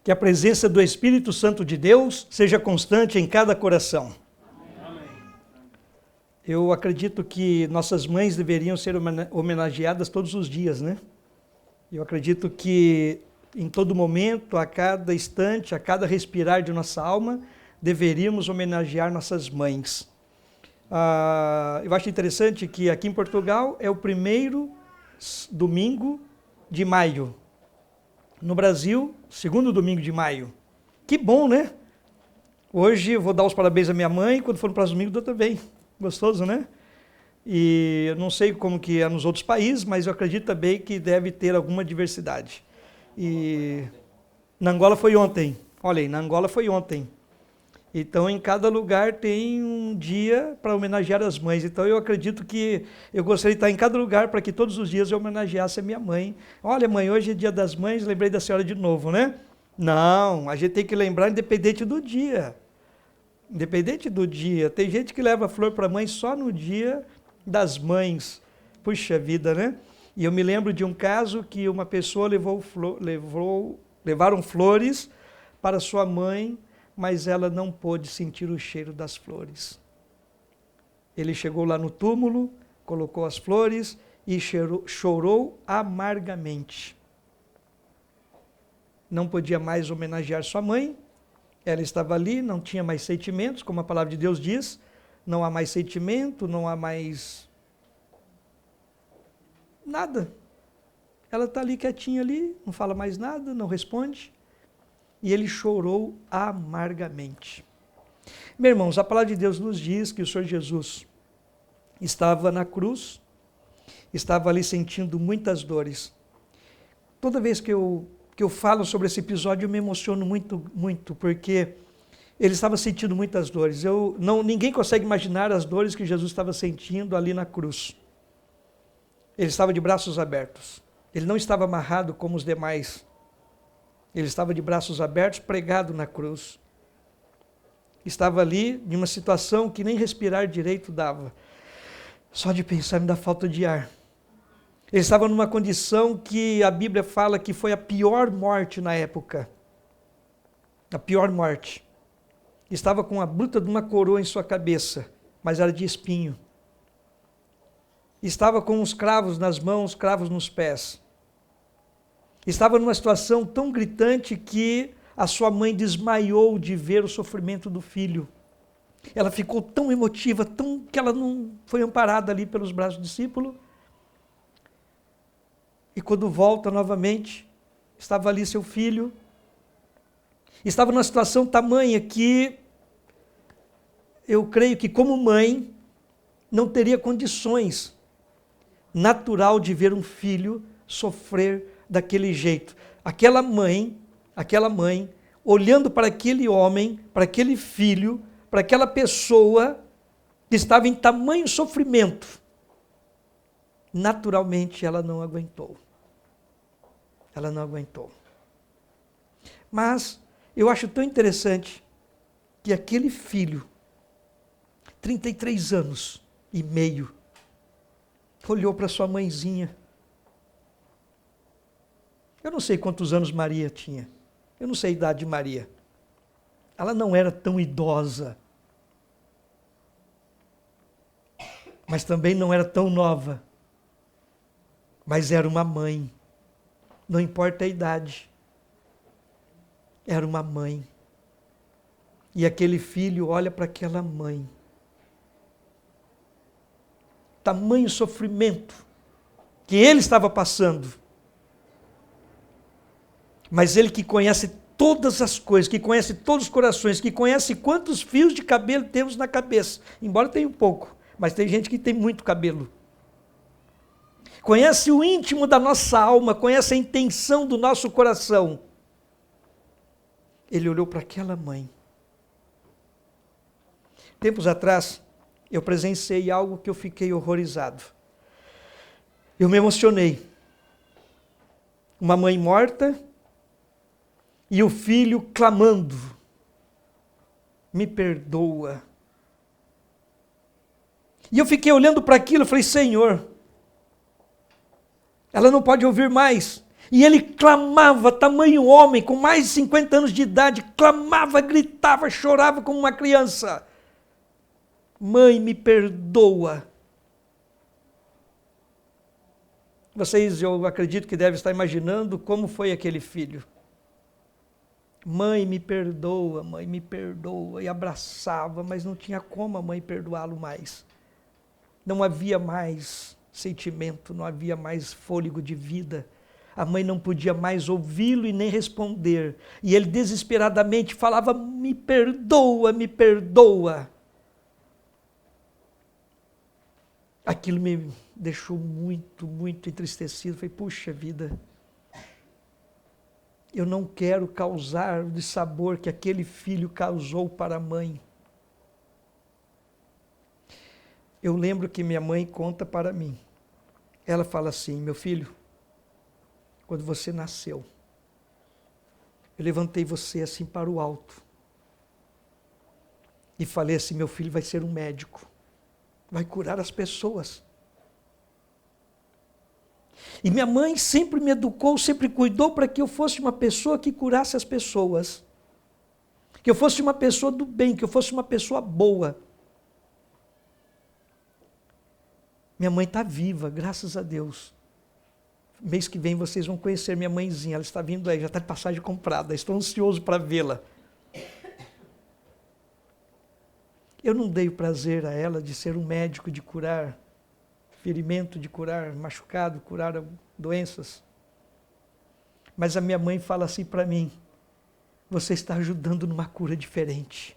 Que a presença do Espírito Santo de Deus seja constante em cada coração. Amém. Eu acredito que nossas mães deveriam ser homenageadas todos os dias, né? Eu acredito que em todo momento, a cada instante, a cada respirar de nossa alma, deveríamos homenagear nossas mães. Eu acho interessante que aqui em Portugal é o primeiro domingo de maio. No Brasil, segundo domingo de maio. Que bom, né? Hoje eu vou dar os parabéns à minha mãe, quando for no próximo domingo eu também. Gostoso, né? E eu não sei como que é nos outros países, mas eu acredito também que deve ter alguma diversidade. E na Angola foi ontem. Olha aí, na Angola foi ontem. Então, em cada lugar tem um dia para homenagear as mães. Então, eu acredito que eu gostaria de estar em cada lugar para que todos os dias eu homenageasse a minha mãe. Olha, mãe, hoje é dia das mães, lembrei da senhora de novo, né? Não, a gente tem que lembrar independente do dia. Independente do dia. Tem gente que leva flor para a mãe só no dia das mães. Puxa vida, né? E eu me lembro de um caso que uma pessoa levaram flores para sua mãe, mas ela não pôde sentir o cheiro das flores. Ele chegou lá no túmulo, colocou as flores e chorou amargamente. Não podia mais homenagear sua mãe, ela estava ali, não tinha mais sentimentos, como a palavra de Deus diz, não há mais sentimento, não há mais nada. Ela está ali quietinha ali, não fala mais nada, não responde. E ele chorou amargamente. Meus irmãos, a palavra de Deus nos diz que o Senhor Jesus estava na cruz, estava ali sentindo muitas dores. Toda vez que eu falo sobre esse episódio, eu me emociono muito, porque ele estava sentindo muitas dores. Ninguém consegue imaginar as dores que Jesus estava sentindo ali na cruz. Ele estava de braços abertos. Ele não estava amarrado como os demais. Ele estava de braços abertos, pregado na cruz. Estava ali em uma situação que nem respirar direito dava. Só de pensar me dá falta de ar. Ele estava numa condição que a Bíblia fala que foi a pior morte na época. A pior morte. Estava com a bruta de uma coroa em sua cabeça, mas era de espinho. Estava com os cravos nas mãos, cravos nos pés. Estava numa situação tão gritante que a sua mãe desmaiou de ver o sofrimento do filho. Ela ficou tão emotiva, que ela não foi amparada ali pelos braços do discípulo. E quando volta novamente, estava ali seu filho. Estava numa situação tamanha que eu creio que como mãe não teria condições natural de ver um filho sofrer daquele jeito. Aquela mãe, olhando para aquele homem, para aquele filho, para aquela pessoa que estava em tamanho sofrimento, naturalmente ela não aguentou. Ela não aguentou. Mas eu acho tão interessante que aquele filho, 33 anos e meio, olhou para sua mãezinha. Eu não sei quantos anos Maria tinha. Eu não sei a idade de Maria. Ela não era tão idosa. Mas também não era tão nova. Mas era uma mãe. Não importa a idade. Era uma mãe. E aquele filho olha para aquela mãe. Tamanho sofrimento que ele estava passando. Mas ele que conhece todas as coisas, que conhece todos os corações, que conhece quantos fios de cabelo temos na cabeça. Embora tenha um pouco, mas tem gente que tem muito cabelo. Conhece o íntimo da nossa alma, conhece a intenção do nosso coração. Ele olhou para aquela mãe. Tempos atrás, eu presenciei algo que eu fiquei horrorizado. Eu me emocionei. Uma mãe morta e o filho clamando: me perdoa. E eu fiquei olhando para aquilo e falei: Senhor, ela não pode ouvir mais. E ele clamava, tamanho homem, com mais de 50 anos de idade, clamava, gritava, chorava como uma criança. Mãe, me perdoa. Vocês, eu acredito que devem estar imaginando como foi aquele filho. Mãe, me perdoa, mãe, me perdoa. E abraçava, mas não tinha como a mãe perdoá-lo mais. Não havia mais sentimento, não havia mais fôlego de vida. A mãe não podia mais ouvi-lo e nem responder. E ele desesperadamente falava, me perdoa, me perdoa. Aquilo me deixou muito, muito entristecido. Falei, puxa vida, eu não quero causar o dissabor que aquele filho causou para a mãe. Eu lembro que minha mãe conta para mim. Ela fala assim, meu filho, quando você nasceu, eu levantei você assim para o alto e falei assim, meu filho vai ser um médico, vai curar as pessoas. E minha mãe sempre me educou, sempre cuidou para que eu fosse uma pessoa que curasse as pessoas, que eu fosse uma pessoa do bem, que eu fosse uma pessoa boa. Minha mãe está viva, graças a Deus. Mês que vem vocês vão conhecer minha mãezinha, ela está vindo aí, já está de passagem comprada, estou ansioso para vê-la. Eu não dei o prazer a ela de ser um médico, de curar ferimento, de curar machucado, curar doenças. Mas a minha mãe fala assim para mim, você está ajudando numa cura diferente,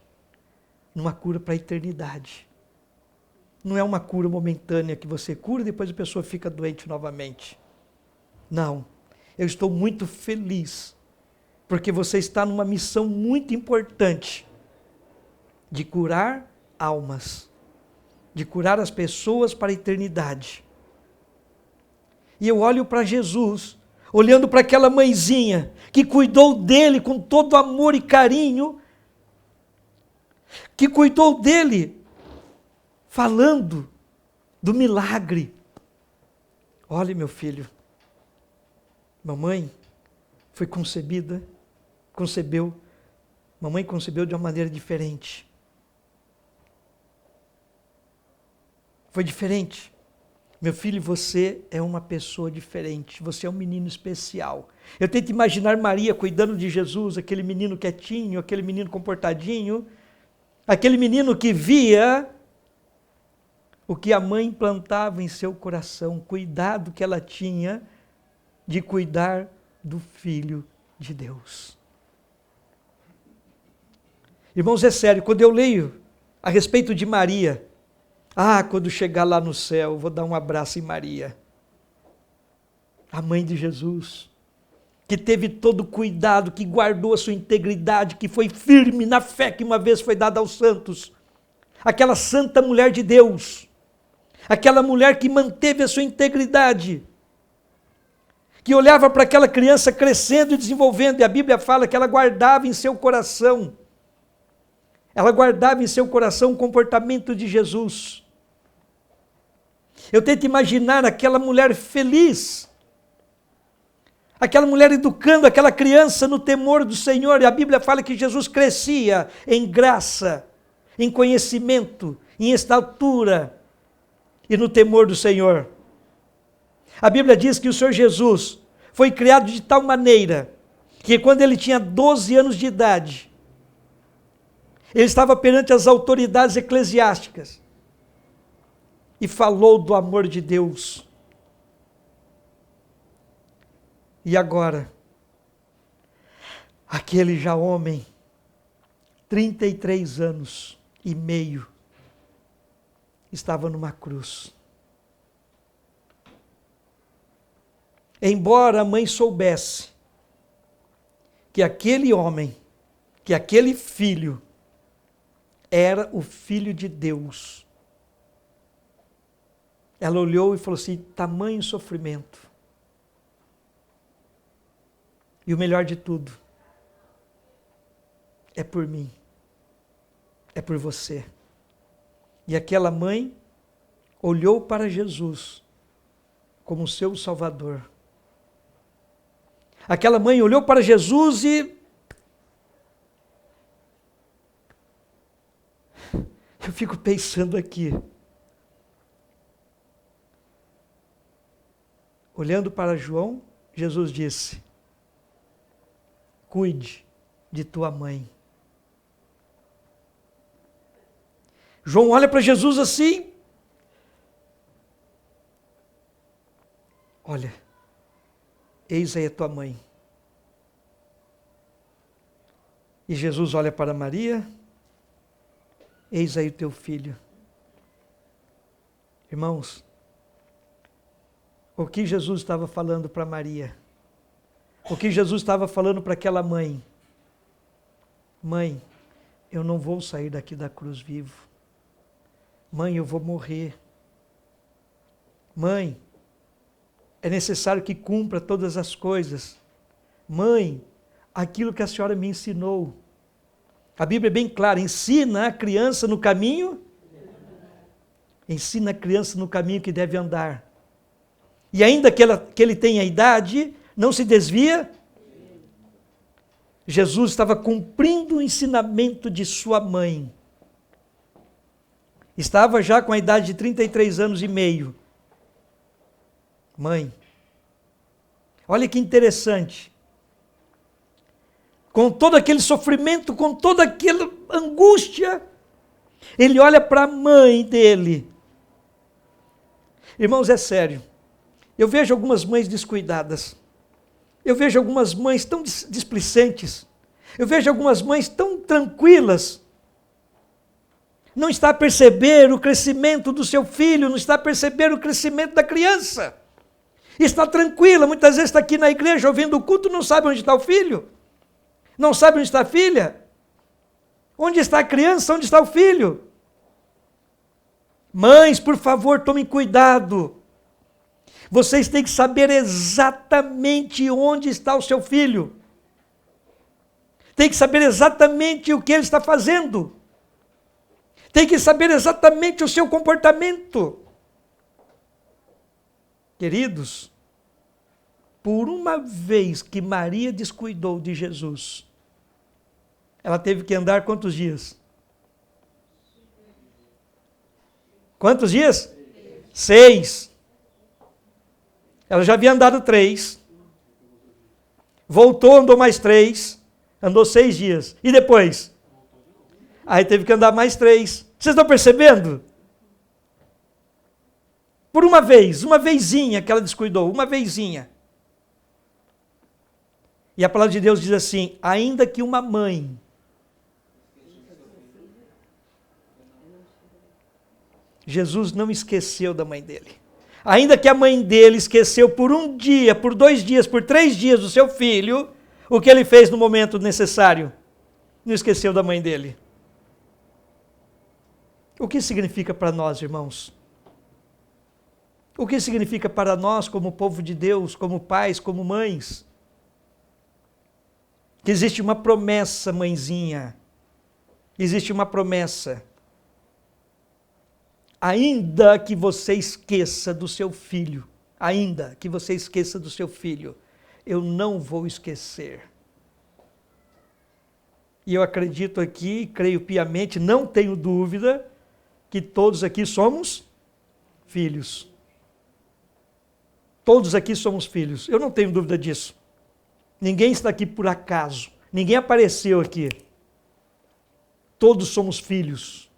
numa cura para a eternidade. Não é uma cura momentânea que você cura e depois a pessoa fica doente novamente. Não, eu estou muito feliz, porque você está numa missão muito importante de curar almas, de curar as pessoas para a eternidade. E eu olho para Jesus, olhando para aquela mãezinha que cuidou dele com todo amor e carinho, que cuidou dele falando do milagre. Olha, meu filho, mamãe foi mamãe concebeu de uma maneira diferente. Foi diferente. Meu filho, você é uma pessoa diferente, você é um menino especial. Eu tento imaginar Maria cuidando de Jesus, aquele menino quietinho, aquele menino comportadinho, aquele menino que via o que a mãe plantava em seu coração, o cuidado que ela tinha de cuidar do Filho de Deus. Irmãos, é sério, quando eu leio a respeito de Maria, quando chegar lá no céu, vou dar um abraço em Maria, a mãe de Jesus, que teve todo o cuidado, que guardou a sua integridade, que foi firme na fé que uma vez foi dada aos santos, aquela santa mulher de Deus, aquela mulher que manteve a sua integridade, que olhava para aquela criança crescendo e desenvolvendo, e a Bíblia fala que ela guardava em seu coração, o comportamento de Jesus. Eu tento imaginar aquela mulher feliz, aquela mulher educando aquela criança no temor do Senhor, e a Bíblia fala que Jesus crescia em graça, em conhecimento, em estatura e no temor do Senhor. A Bíblia diz que o Senhor Jesus foi criado de tal maneira que quando ele tinha 12 anos de idade, ele estava perante as autoridades eclesiásticas e falou do amor de Deus. E agora, aquele já homem, 33 anos e meio, estava numa cruz. Embora a mãe soubesse que aquele homem, que aquele filho, era o Filho de Deus, ela olhou e falou assim, tamanho sofrimento. E o melhor de tudo, é por mim, é por você. E aquela mãe olhou para Jesus como seu Salvador. Aquela mãe olhou para Jesus e... Eu fico pensando aqui. Olhando para João, Jesus disse: cuide de tua mãe. João olha para Jesus assim. Olha, eis aí a tua mãe. E Jesus olha para Maria. Eis aí o teu filho. Irmãos, o que Jesus estava falando para Maria? O que Jesus estava falando para aquela mãe? Mãe, eu não vou sair daqui da cruz vivo. Mãe, eu vou morrer. Mãe, é necessário que cumpra todas as coisas. Mãe, aquilo que a senhora me ensinou. A Bíblia é bem clara, ensina a criança no caminho, ensina a criança no caminho que deve andar. E ainda que ele tenha idade, não se desvia. Jesus estava cumprindo o ensinamento de sua mãe. Estava já com a idade de 33 anos e meio. Mãe, olha que interessante. Com todo aquele sofrimento, com toda aquela angústia, ele olha para a mãe dele. Irmãos, é sério. Eu vejo algumas mães descuidadas. Eu vejo algumas mães tão displicentes. Eu vejo algumas mães tão tranquilas. Não está a perceber o crescimento do seu filho, não está a perceber o crescimento da criança. Está tranquila, muitas vezes está aqui na igreja ouvindo o culto, não sabe onde está o filho. Não sabe onde está a filha? Onde está a criança? Onde está o filho? Mães, por favor, tomem cuidado. Vocês têm que saber exatamente onde está o seu filho. Tem que saber exatamente o que ele está fazendo. Tem que saber exatamente o seu comportamento. Queridos, por uma vez que Maria descuidou de Jesus, ela teve que andar quantos dias? Quantos dias? 6. Ela já havia andado 3. Voltou, andou mais 3. Andou 6 dias. E depois? Aí teve que andar mais 3. Vocês estão percebendo? Por uma vezinha que ela descuidou, uma vezinha. E a palavra de Deus diz assim: ainda que uma mãe Jesus não esqueceu da mãe dele. Ainda que a mãe dele esqueceu por 1 dia, por 2 dias, por 3 dias do seu filho, o que ele fez no momento necessário? Não esqueceu da mãe dele. O que significa para nós, irmãos? O que significa para nós como povo de Deus, como pais, como mães? Que existe uma promessa, mãezinha. Existe uma promessa. Ainda que você esqueça do seu filho, ainda que você esqueça do seu filho, eu não vou esquecer. E eu acredito aqui, creio piamente, não tenho dúvida, que todos aqui somos filhos. Todos aqui somos filhos, eu não tenho dúvida disso. Ninguém está aqui por acaso, ninguém apareceu aqui. Todos somos filhos.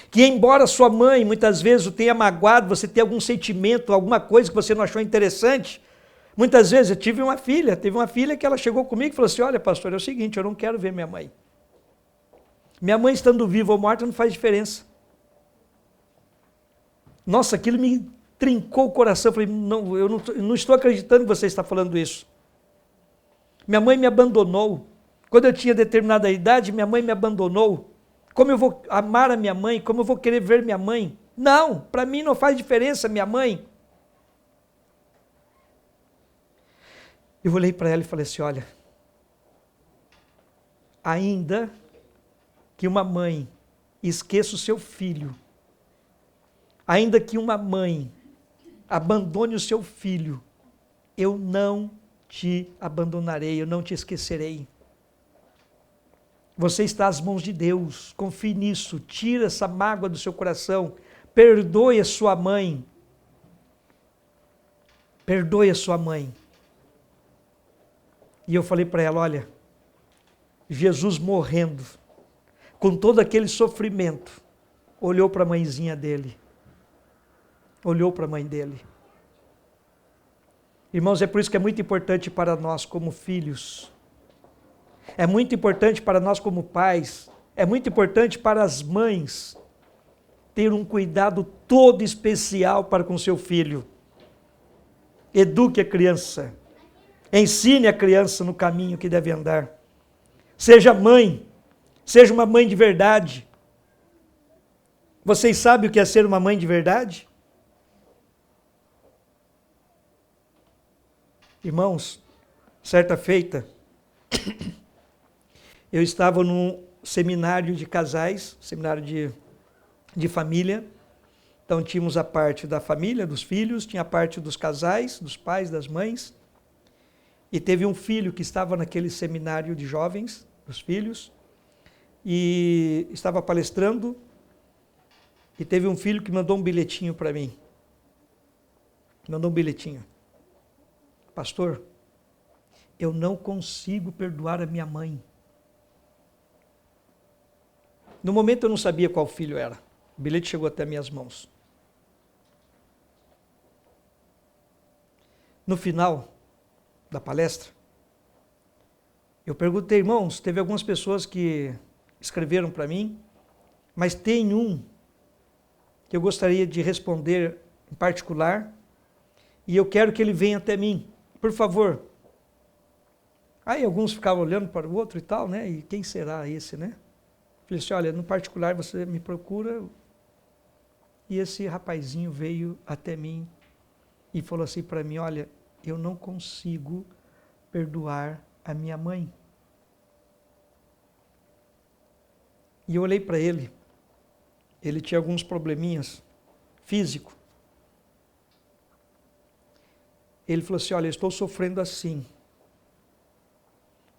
Que embora sua mãe muitas vezes o tenha magoado, você tenha algum sentimento, alguma coisa que você não achou interessante, muitas vezes eu teve uma filha que ela chegou comigo e falou assim: olha pastor, é o seguinte, eu não quero ver minha mãe. Minha mãe estando viva ou morta não faz diferença. Nossa, aquilo me trincou o coração, eu falei, não, eu não estou acreditando que você está falando isso. Minha mãe me abandonou. Quando eu tinha determinada idade, minha mãe me abandonou. Como eu vou amar a minha mãe? Como eu vou querer ver minha mãe? Não, para mim não faz diferença minha mãe. Eu olhei para ela e falei assim: olha, ainda que uma mãe esqueça o seu filho, ainda que uma mãe abandone o seu filho, eu não te abandonarei, eu não te esquecerei. Você está às mãos de Deus, confie nisso, tira essa mágoa do seu coração, perdoe a sua mãe. Perdoe a sua mãe. E eu falei para ela, olha, Jesus morrendo, com todo aquele sofrimento, olhou para a mãezinha dele. Olhou para a mãe dele. Irmãos, é por isso que é muito importante para nós como filhos. É muito importante para nós como pais. É muito importante para as mães ter um cuidado todo especial para com seu filho. Eduque a criança. Ensine a criança no caminho que deve andar. Seja mãe. Seja uma mãe de verdade. Vocês sabem o que é ser uma mãe de verdade? Irmãos, certa feita, eu estava num seminário de casais, seminário de família. Então tínhamos a parte da família, dos filhos, tinha a parte dos casais, dos pais, das mães. E teve um filho que estava naquele seminário de jovens, dos filhos, e estava palestrando, e teve um filho que mandou um bilhetinho para mim. Mandou um bilhetinho. Pastor, eu não consigo perdoar a minha mãe. No momento eu não sabia qual filho era. O bilhete chegou até minhas mãos. No final da palestra, eu perguntei, irmãos, teve algumas pessoas que escreveram para mim, mas tem um que eu gostaria de responder em particular, e eu quero que ele venha até mim, por favor. Aí alguns ficavam olhando para o outro e tal, né? E quem será esse, né? Falei assim, olha, no particular você me procura. E esse rapazinho veio até mim e falou assim para mim, olha, eu não consigo perdoar a minha mãe. E eu olhei para ele, ele tinha alguns probleminhas físicos. Ele falou assim, olha, eu estou sofrendo assim,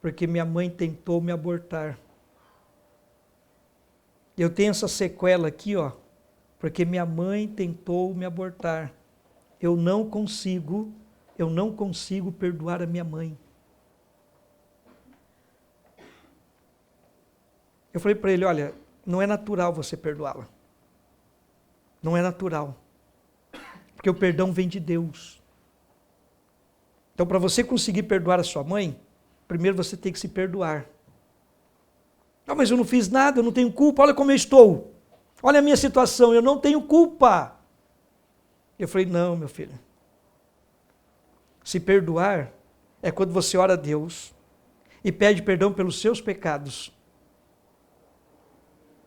porque minha mãe tentou me abortar. Eu tenho essa sequela aqui, ó, porque minha mãe tentou me abortar. Eu não consigo perdoar a minha mãe. Eu falei para ele, olha, não é natural você perdoá-la. Não é natural. Porque o perdão vem de Deus. Então, para você conseguir perdoar a sua mãe, primeiro você tem que se perdoar. Não, mas eu não fiz nada, eu não tenho culpa, olha como eu estou. Olha a minha situação, eu não tenho culpa. Eu falei, não, meu filho. Se perdoar é quando você ora a Deus e pede perdão pelos seus pecados.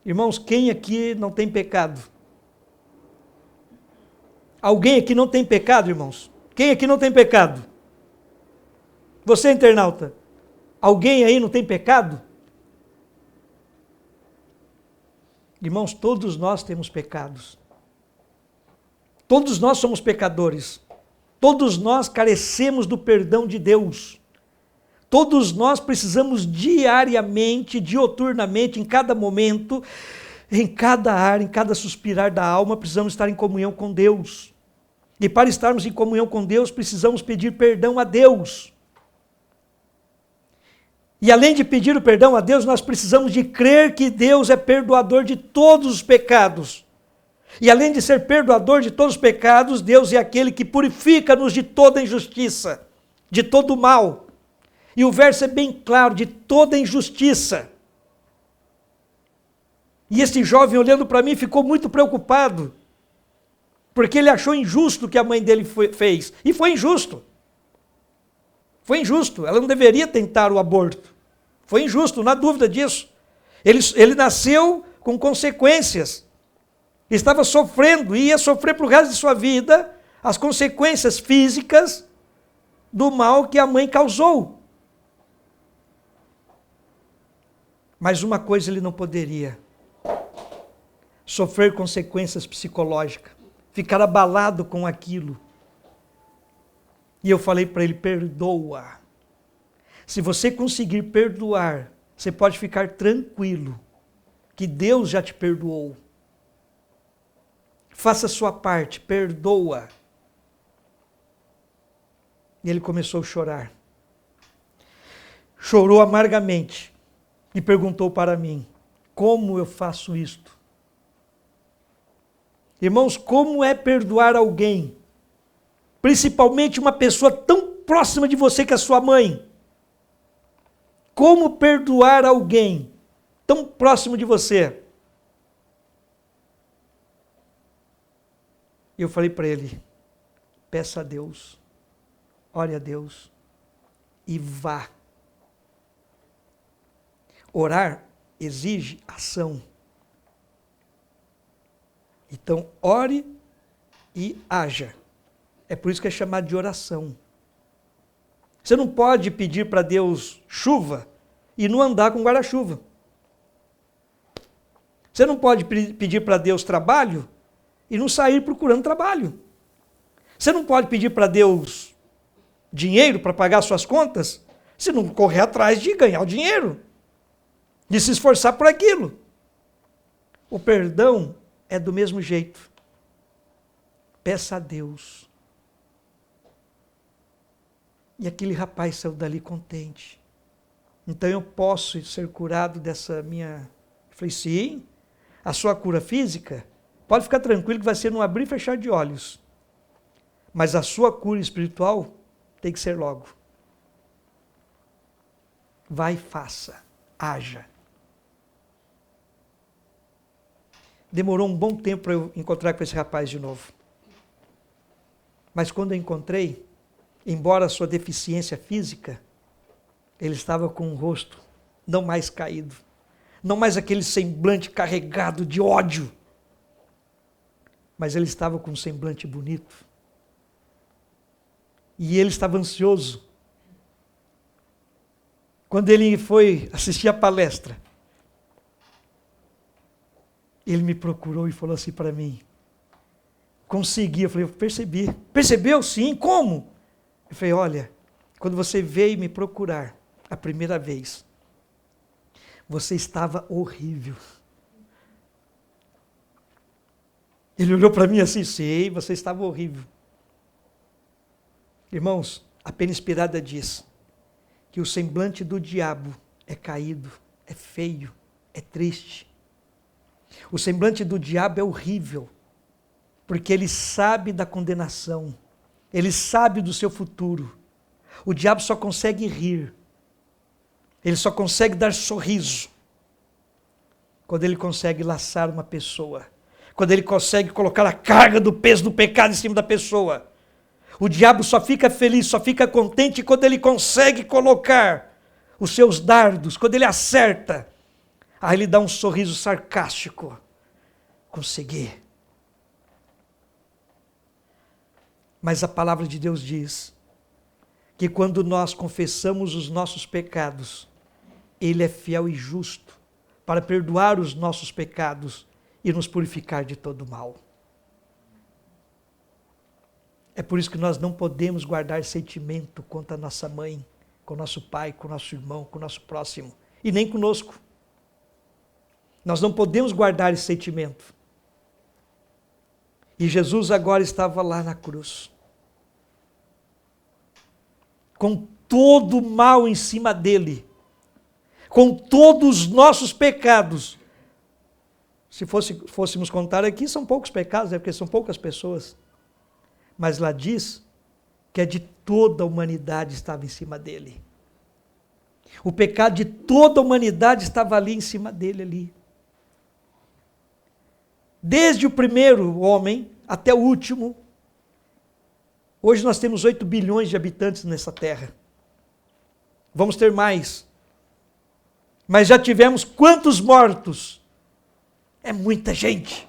Irmãos, quem aqui não tem pecado? Alguém aqui não tem pecado, irmãos? Quem aqui não tem pecado? Você, internauta, alguém aí não tem pecado? Irmãos, todos nós temos pecados. Todos nós somos pecadores. Todos nós carecemos do perdão de Deus. Todos nós precisamos diariamente, dioturnamente, em cada momento, em cada ar, em cada suspirar da alma, precisamos estar em comunhão com Deus. E para estarmos em comunhão com Deus, precisamos pedir perdão a Deus. E além de pedir o perdão a Deus, nós precisamos de crer que Deus é perdoador de todos os pecados. E além de ser perdoador de todos os pecados, Deus é aquele que purifica-nos de toda injustiça, de todo mal. E o verso é bem claro, de toda injustiça. E esse jovem olhando para mim ficou muito preocupado, porque ele achou injusto o que a mãe dele fez. E foi injusto. Foi injusto, ela não deveria tentar o aborto. Foi injusto, não há dúvida disso. Ele nasceu com consequências. Estava sofrendo, e ia sofrer para o resto de sua vida as consequências físicas do mal que a mãe causou. Mas uma coisa ele não poderia: sofrer consequências psicológicas, ficar abalado com aquilo. E eu falei para ele, perdoa. Se você conseguir perdoar, você pode ficar tranquilo que Deus já te perdoou. Faça a sua parte, perdoa. E ele começou a chorar. Chorou amargamente e perguntou para mim: como eu faço isto? Irmãos, como é perdoar alguém? Principalmente uma pessoa tão próxima de você que é a sua mãe. Como perdoar alguém tão próximo de você? Eu falei para ele: peça a Deus, ore a Deus e vá. Orar exige ação. Então, ore e haja. É por isso que é chamado de oração. Você não pode pedir para Deus chuva e não andar com guarda-chuva. Você não pode pedir para Deus trabalho e não sair procurando trabalho. Você não pode pedir para Deus dinheiro para pagar suas contas se não correr atrás de ganhar o dinheiro, de se esforçar por aquilo. O perdão é do mesmo jeito. Peça a Deus. E aquele rapaz saiu dali contente. Então eu posso ser curado dessa minha... Eu falei, sim, a sua cura física, pode ficar tranquilo que vai ser num abrir e fechar de olhos. Mas a sua cura espiritual tem que ser logo. Vai e faça, haja. Demorou um bom tempo para eu encontrar com esse rapaz de novo. Mas quando eu encontrei, embora a sua deficiência física, ele estava com o rosto não mais caído, não mais aquele semblante carregado de ódio, mas ele estava com um semblante bonito. E ele estava ansioso. Quando ele foi assistir a palestra, ele me procurou e falou assim para mim: consegui. Eu falei, eu percebi. Percebeu? Sim. Como? Eu falei, olha, quando você veio me procurar a primeira vez, você estava horrível. Ele olhou para mim assim, sei, você estava horrível. Irmãos, a pena inspirada diz que o semblante do diabo é caído, é feio, é triste. O semblante do diabo é horrível, porque ele sabe da condenação, ele sabe do seu futuro. O diabo só consegue rir, ele só consegue dar sorriso quando ele consegue laçar uma pessoa, quando ele consegue colocar a carga do peso do pecado em cima da pessoa. O diabo só fica feliz, só fica contente quando ele consegue colocar os seus dardos, quando ele acerta. Aí ele dá um sorriso sarcástico. Consegui. Mas a palavra de Deus diz que quando nós confessamos os nossos pecados, Ele é fiel e justo para perdoar os nossos pecados e nos purificar de todo mal. É por isso que nós não podemos guardar sentimento contra a nossa mãe, com o nosso pai, com o nosso irmão, com o nosso próximo, e nem conosco. Nós não podemos guardar esse sentimento. E Jesus agora estava lá na cruz, com todo o mal em cima dele, com todos os nossos pecados. Se fôssemos contar aqui, são poucos pecados, porque são poucas pessoas. Mas lá diz que é de toda a humanidade estava em cima dele. O pecado de toda a humanidade estava ali em cima dele ali. Desde o primeiro homem até o último. Hoje nós temos 8 bilhões de habitantes nessa terra. Vamos ter mais. Mas já tivemos quantos mortos? É muita gente.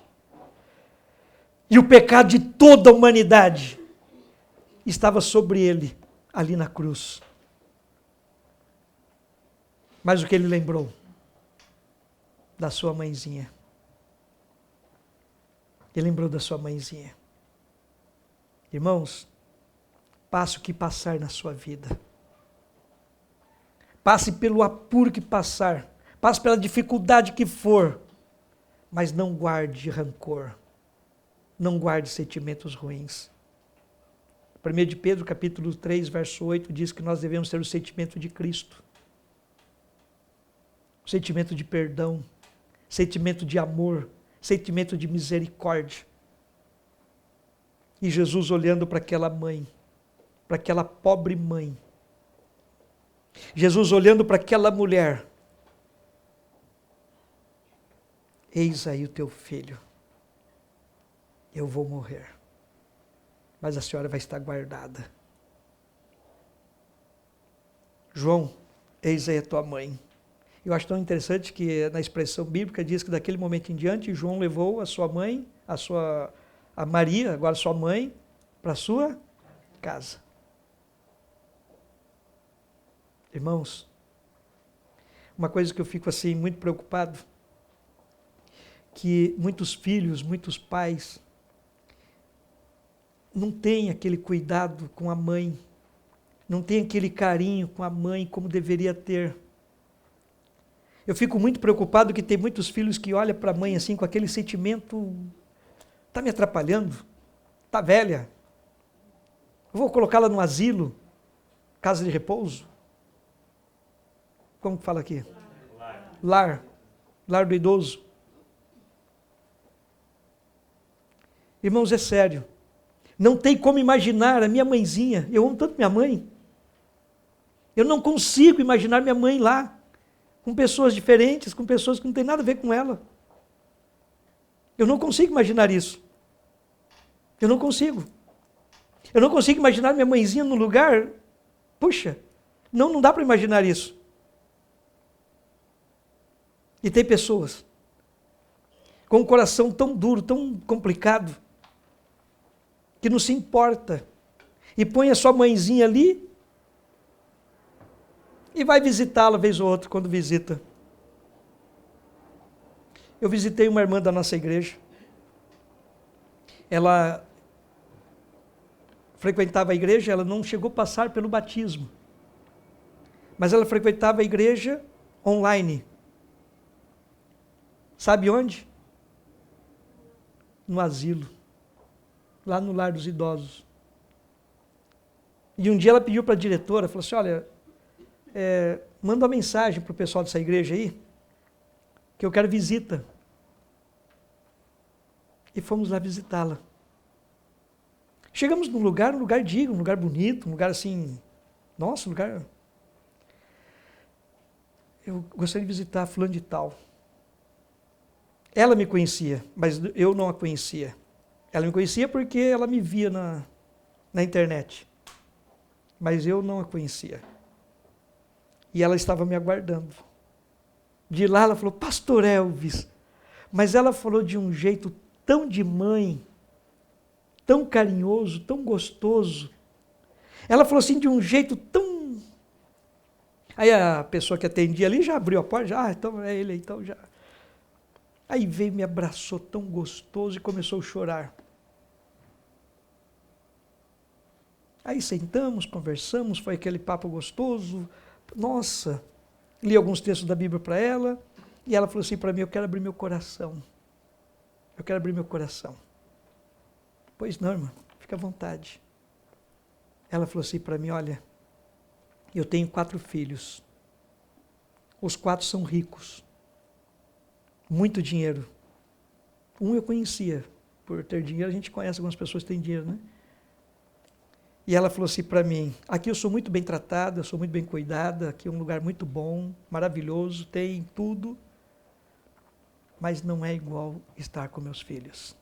E o pecado de toda a humanidade estava sobre ele, ali na cruz. Mas o que ele lembrou? Da sua mãezinha. Ele lembrou da sua mãezinha. Irmãos, passe o que passar na sua vida. Passe pelo apuro que passar, passe pela dificuldade que for, mas não guarde rancor, não guarde sentimentos ruins. 1 de Pedro, capítulo 3, verso 8, diz que nós devemos ter o sentimento de Cristo. O sentimento de perdão, sentimento de amor, sentimento de misericórdia. E Jesus olhando para aquela mãe, para aquela pobre mãe, Jesus olhando para aquela mulher, eis aí o teu filho, eu vou morrer, mas a senhora vai estar guardada. João, eis aí a tua mãe. Eu acho tão interessante que na expressão bíblica diz que daquele momento em diante, João levou a sua mãe, a Maria, agora sua mãe, para a sua casa. Irmãos, uma coisa que eu fico assim muito preocupado, que muitos filhos, muitos pais, não têm aquele cuidado com a mãe, não têm aquele carinho com a mãe como deveria ter. Eu fico muito preocupado que tem muitos filhos que olham para a mãe assim com aquele sentimento, está me atrapalhando, está velha, eu vou colocá-la no asilo, casa de repouso. Como que fala aqui? Lar do idoso. Irmãos, é sério. Não tem como imaginar a minha mãezinha. Eu amo tanto minha mãe. Eu não consigo imaginar minha mãe lá, com pessoas diferentes, com pessoas que não têm nada a ver com ela. Eu não consigo imaginar isso. Eu não consigo. Eu não consigo imaginar minha mãezinha num lugar. Puxa, não dá para imaginar isso. E tem pessoas com um coração tão duro, tão complicado, que não se importa e põe a sua mãezinha ali e vai visitá-la vez ou outra quando visita. Eu visitei uma irmã da nossa igreja. Ela frequentava a igreja, ela não chegou a passar pelo batismo, mas ela frequentava a igreja online. Sabe onde? No asilo, lá no lar dos idosos. E um dia ela pediu para a diretora, falou assim, olha, manda uma mensagem para o pessoal dessa igreja aí, que eu quero visita. E fomos lá visitá-la. Chegamos num lugar digno, um lugar bonito, um lugar assim, nossa, um lugar... Eu gostaria de visitar fulano de tal. Ela me conhecia, mas eu não a conhecia. Ela me conhecia porque ela me via na internet. Mas eu não a conhecia. E ela estava me aguardando. De lá ela falou, Pastor Elvis. Mas ela falou de um jeito tão de mãe, tão carinhoso, tão gostoso. Ela falou assim de um jeito tão... Aí a pessoa que atendia ali já abriu a porta, então é ele, então já... Aí veio, me abraçou tão gostoso e começou a chorar. Aí sentamos, conversamos, foi aquele papo gostoso. Nossa, li alguns textos da Bíblia para ela, e ela falou assim para mim, eu quero abrir meu coração. Eu quero abrir meu coração. Pois não, irmã, fica à vontade. Ela falou assim para mim, olha, eu tenho 4 filhos. Os 4 são ricos. Muito dinheiro. Um eu conhecia. Por ter dinheiro, a gente conhece algumas pessoas que têm dinheiro, né? E ela falou assim para mim, aqui eu sou muito bem tratada, eu sou muito bem cuidada, aqui é um lugar muito bom, maravilhoso, tem tudo, mas não é igual estar com meus filhos.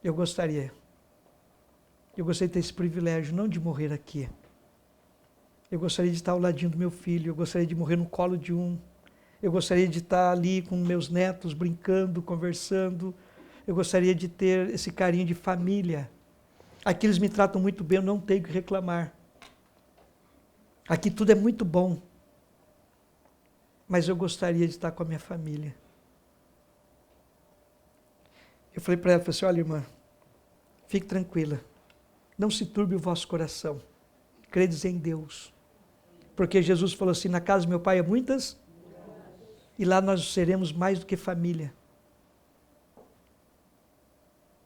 Eu gostaria de ter esse privilégio, não de morrer aqui. Eu gostaria de estar ao ladinho do meu filho, eu gostaria de morrer no colo de um. Eu gostaria de estar ali com meus netos, brincando, conversando. Eu gostaria de ter esse carinho de família. Aqui eles me tratam muito bem, eu não tenho que reclamar. Aqui tudo é muito bom. Mas eu gostaria de estar com a minha família. Eu falei para ela, falei assim, olha irmã, fique tranquila. Não se turbe o vosso coração. Credes em Deus. Porque Jesus falou assim, na casa do meu pai há muitas, e lá nós seremos mais do que família.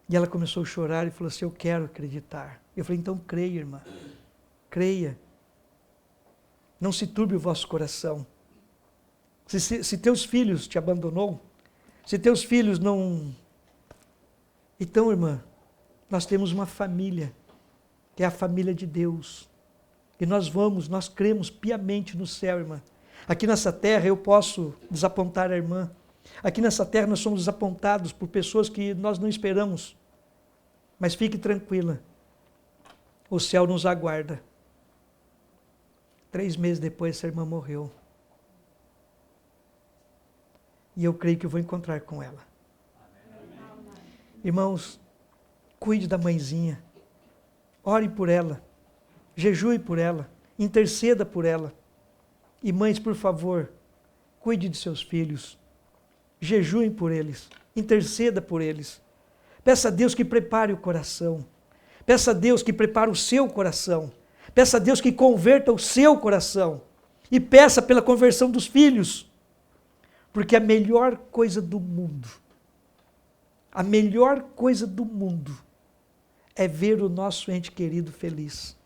E ela começou a chorar e falou assim, eu quero acreditar. Eu falei, então creia, irmã, creia. Não se turbe o vosso coração. Se teus filhos te abandonou, se teus filhos não... Então, irmã, nós temos uma família, que é a família de Deus. E nós cremos piamente no céu, irmã. Aqui nessa terra eu posso desapontar a irmã. Aqui nessa terra nós somos desapontados por pessoas que nós não esperamos. Mas fique tranquila, o céu nos aguarda. 3 meses depois essa irmã morreu. E eu creio que eu vou encontrar com ela. Irmãos, cuide da mãezinha. Ore por ela. Jejue por ela. Interceda por ela. E mães, por favor, cuide de seus filhos. Jejuem por eles. Interceda por eles. Peça a Deus que prepare o coração. Peça a Deus que prepare o seu coração. Peça a Deus que converta o seu coração. E peça pela conversão dos filhos. Porque a melhor coisa do mundo, é ver o nosso ente querido feliz.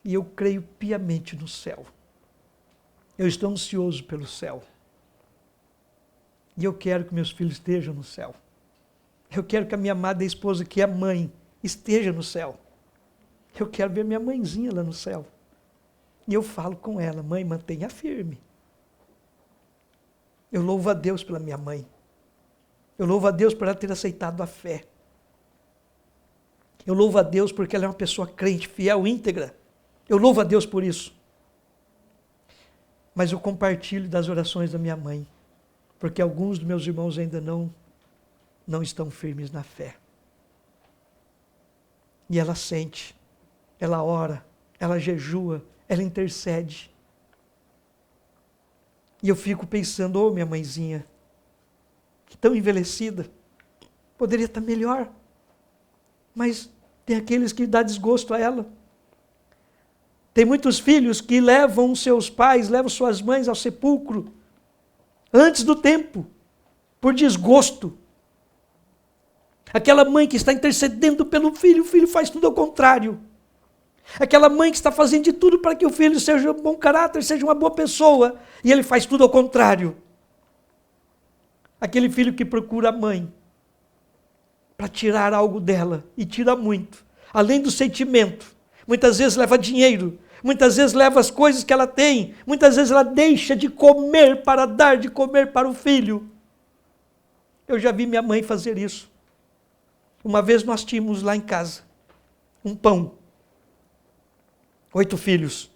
E eu creio piamente no céu. Eu estou ansioso pelo céu. E eu quero que meus filhos estejam no céu. Eu quero que a minha amada esposa, que é mãe, esteja no céu. Eu quero ver minha mãezinha lá no céu. E eu falo com ela, mãe, mantenha firme. Eu louvo a Deus pela minha mãe. Eu louvo a Deus por ela ter aceitado a fé. Eu louvo a Deus porque ela é uma pessoa crente, fiel, íntegra. Eu louvo a Deus por isso. Mas eu compartilho das orações da minha mãe, porque alguns dos meus irmãos ainda não estão firmes na fé. E ela sente, ela ora, ela jejua, ela intercede. E eu fico pensando, ô minha mãezinha, que tão envelhecida, poderia estar melhor. Mas tem aqueles que dá desgosto a ela. Tem muitos filhos que levam seus pais, levam suas mães ao sepulcro, antes do tempo, por desgosto. Aquela mãe que está intercedendo pelo filho, o filho faz tudo ao contrário. Aquela mãe que está fazendo de tudo para que o filho seja um bom caráter, seja uma boa pessoa, e ele faz tudo ao contrário. Aquele filho que procura a mãe para tirar algo dela, e tira muito, além do sentimento. Muitas vezes leva dinheiro, muitas vezes leva as coisas que ela tem, muitas vezes ela deixa de comer para dar de comer para o filho. Eu já vi minha mãe fazer isso. Uma vez nós tínhamos lá em casa um pão, 8 filhos,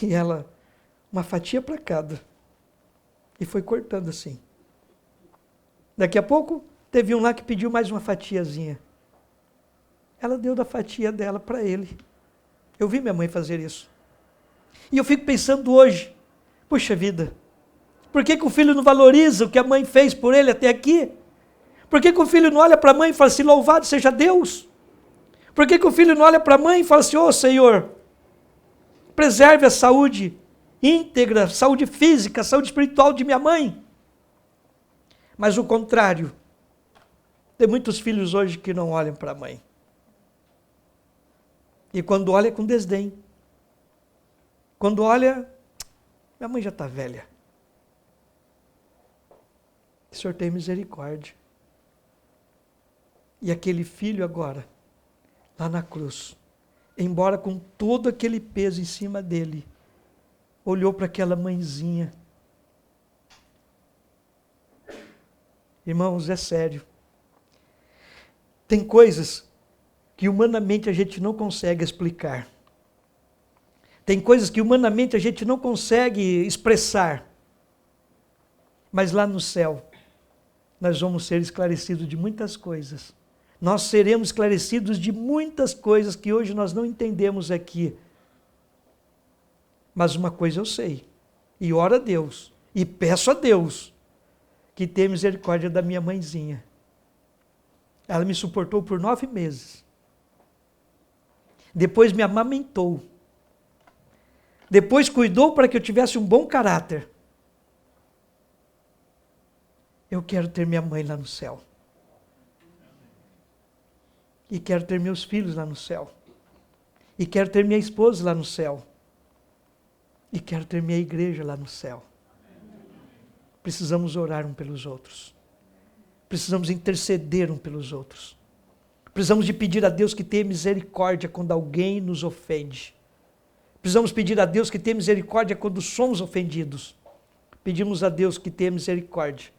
e ela, uma fatia para cada, e foi cortando assim. Daqui a pouco, teve um lá que pediu mais uma fatiazinha. Ela deu da fatia dela para ele. Eu vi minha mãe fazer isso. E eu fico pensando hoje, puxa vida, por que o filho não valoriza o que a mãe fez por ele até aqui? Por que o filho não olha para a mãe e fala assim, louvado seja Deus? Por que o filho não olha para a mãe e fala assim, ô Senhor, preserve a saúde íntegra, saúde física, saúde espiritual de minha mãe? Mas o contrário, tem muitos filhos hoje que não olham para a mãe. E quando olha é com desdém. Quando olha, minha mãe já está velha. O Senhor tem misericórdia. E aquele filho agora, lá na cruz, embora com todo aquele peso em cima dele, olhou para aquela mãezinha. Irmãos, é sério. Tem coisas que humanamente a gente não consegue explicar. Tem coisas que humanamente a gente não consegue expressar. Mas lá no céu, nós vamos ser esclarecidos de muitas coisas. Nós seremos esclarecidos de muitas coisas que hoje nós não entendemos aqui. Mas uma coisa eu sei, e oro a Deus, e peço a Deus, que tenha misericórdia da minha mãezinha. Ela me suportou por 9 meses. Depois me amamentou. Depois cuidou para que eu tivesse um bom caráter. Eu quero ter minha mãe lá no céu. E quero ter meus filhos lá no céu. E quero ter minha esposa lá no céu. E quero ter minha igreja lá no céu. Precisamos orar um pelos outros. Precisamos interceder um pelos outros. Precisamos de pedir a Deus que tenha misericórdia quando alguém nos ofende. Precisamos pedir a Deus que tenha misericórdia quando somos ofendidos. Pedimos a Deus que tenha misericórdia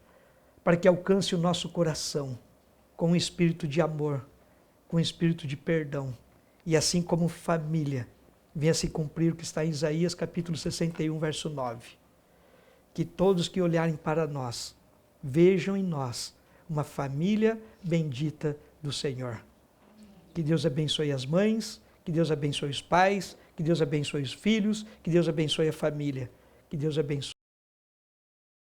para que alcance o nosso coração com um espírito de amor, com um espírito de perdão. E assim como família, venha se cumprir o que está em Isaías capítulo 61, verso 9. Que todos que olharem para nós, vejam em nós uma família bendita do Senhor. Que Deus abençoe as mães, que Deus abençoe os pais, que Deus abençoe os filhos, que Deus abençoe a família, que Deus abençoe